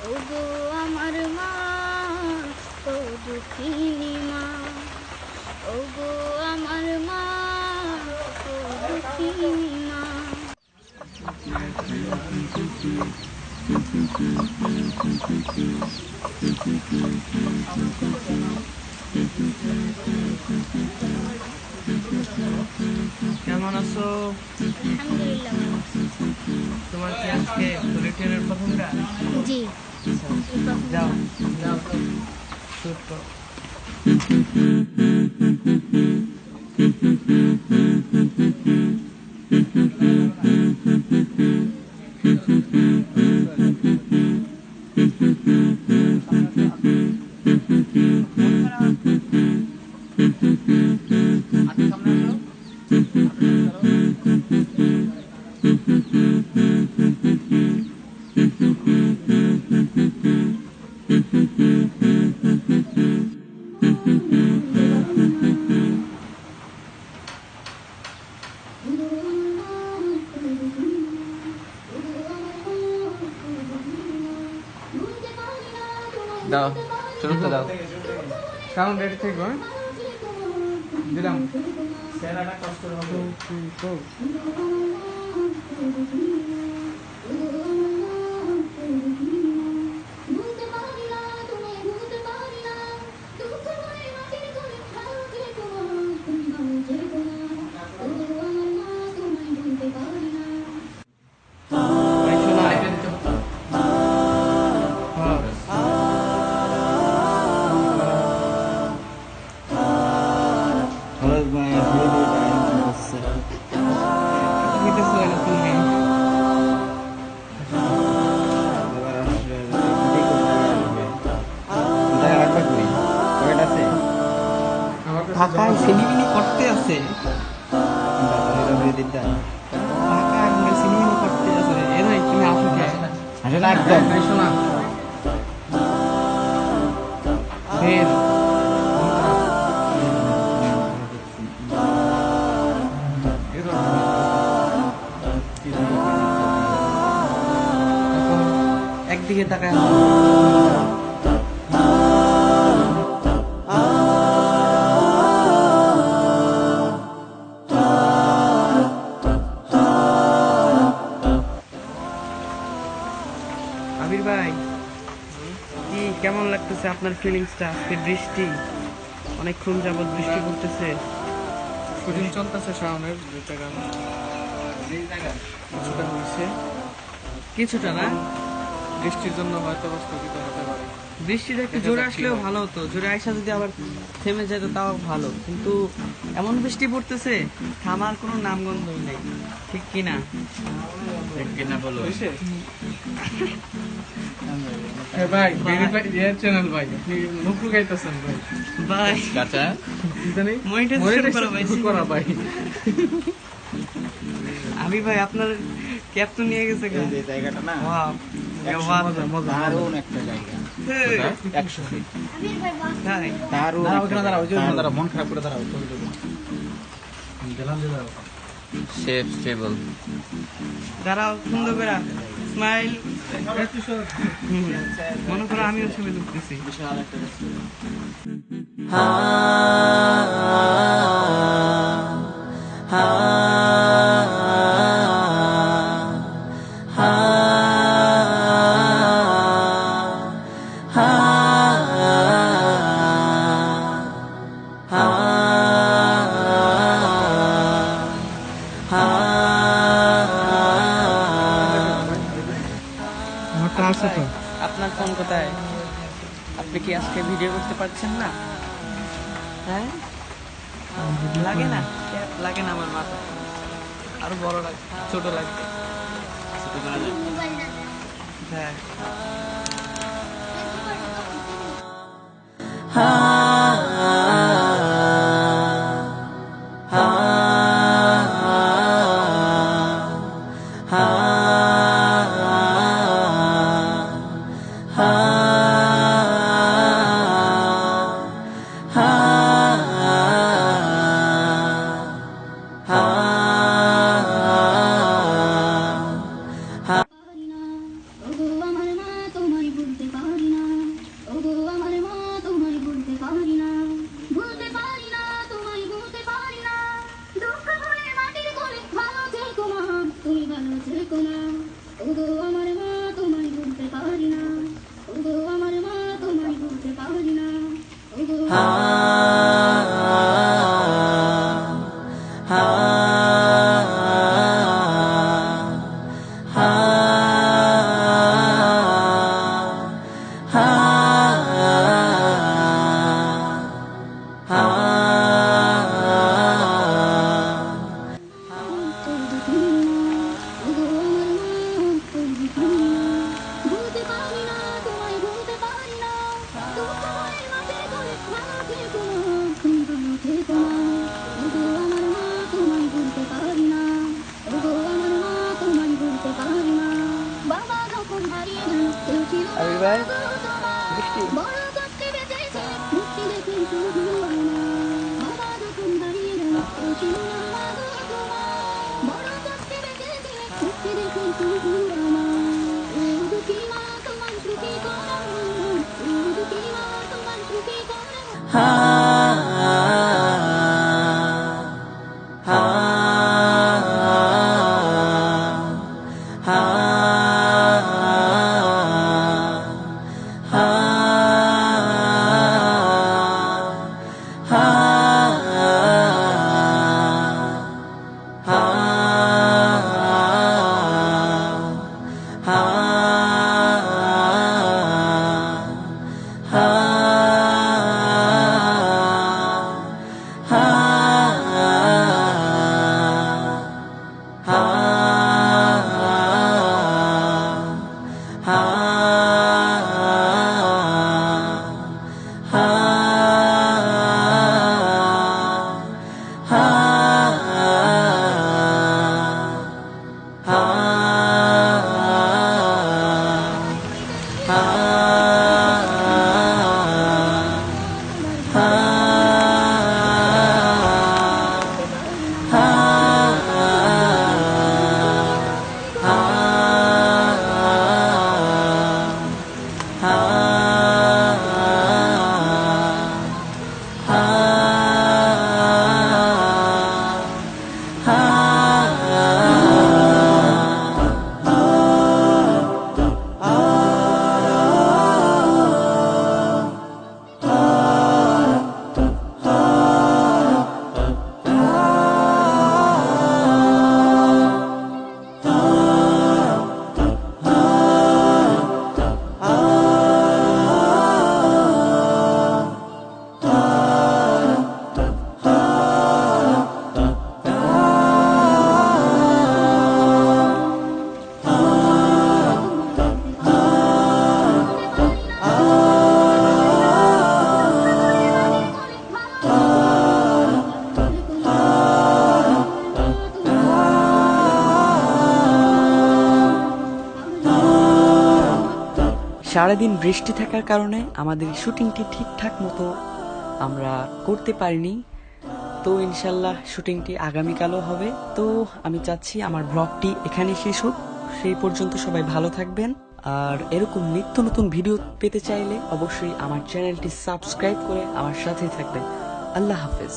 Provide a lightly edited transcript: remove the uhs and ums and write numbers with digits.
ওগো আমার মা, ও দুঃখিনী মা, ওগো আমার মা, ও দুঃখিনী মা। কেমন আছো? আলহামদুলিল্লাহ। তোমার কি আজকে বুলেটিনের প্রথম গান? জি। যাও যাও শুট করো। দাও শুরুতে দাও। সাউন্ড রেডি থাকবে। দিলাম। সেরাটা কষ্ট হবে। ঢাকায় সিনেমিনি করতে আছে, ঢাকায় সিনেমিনি করতে আছে। এ ভাই তুমি আসো কে? আসলে একদম আইসো না ফের একদিকে তাকায়। আবির ভাই, কি কেমন লাগতেছে আপনার ফিলিংসটা? আজকে বৃষ্টি, অনেকক্ষণ যাবত বৃষ্টি পড়তেছে। শুটিং চলতেছে শাওনের দুইটা গান, কিছুটা হয়েছে, কিছুটা না। বৃষ্টির জন্য হয়তো স্থগিত হতে পারে। বৃষ্টিটা একটু জোরে আসলেও ভালো হতো, জোরে আইসা যদি আবার থেমে যেত তাও ভালো, কিন্তু এমন বৃষ্টি পড়তেছে থামার কোনো নামগন্ধই নেই। ঠিক কিনা? ঠিক কিনা বলো। ভাই ভেরিফাইড ইয়ার চ্যানেল ভাই, আপনি মুখ গাইতেছেন ভাই। ভাই কাঁচা জানি মনিটাইজেশন করা ভাই। আমি ভাই আপনার ক্যাপ তো নিয়ে গেছে গা। এই জায়গাটা না ওয়াও মজা মজা দারুণ একটা জায়গা। 100 ফিট আবির ভাই বাস তাই দারুণ। দাঁড়াও, মন খারাপ করে দাঁড়াও। Safe stable. দাঁড়াও, সুন্দর করে স্মাইল। মনে করো আমিও ছবি তুলতেছি। আপনার ফোন কোথায়? আপনি কি আজকে ভিডিও করতে পারছেন না? হ্যাঁ লাগে না, লাগে না, আমার মাথা আরো বড় লাগে, ছোট লাগবে। মোবাইল না হ্যাঁ আবির ভাই বৃষ্টি সারাদিন বৃষ্টি থাকার কারণে আমাদের শুটিংটি ঠিকঠাক মতো আমরা করতে পারিনি। তো ইনশাল্লাহ শুটিংটি আগামীকালও হবে। তো আমি চাচ্ছি আমার ব্লগটি এখানে শেষ হোক। সেই পর্যন্ত সবাই ভালো থাকবেন। আর এরকম নিত্য নতুন ভিডিও পেতে চাইলে অবশ্যই আমার চ্যানেলটি সাবস্ক্রাইব করে আমার সাথেই থাকবেন। আল্লাহ হাফেজ।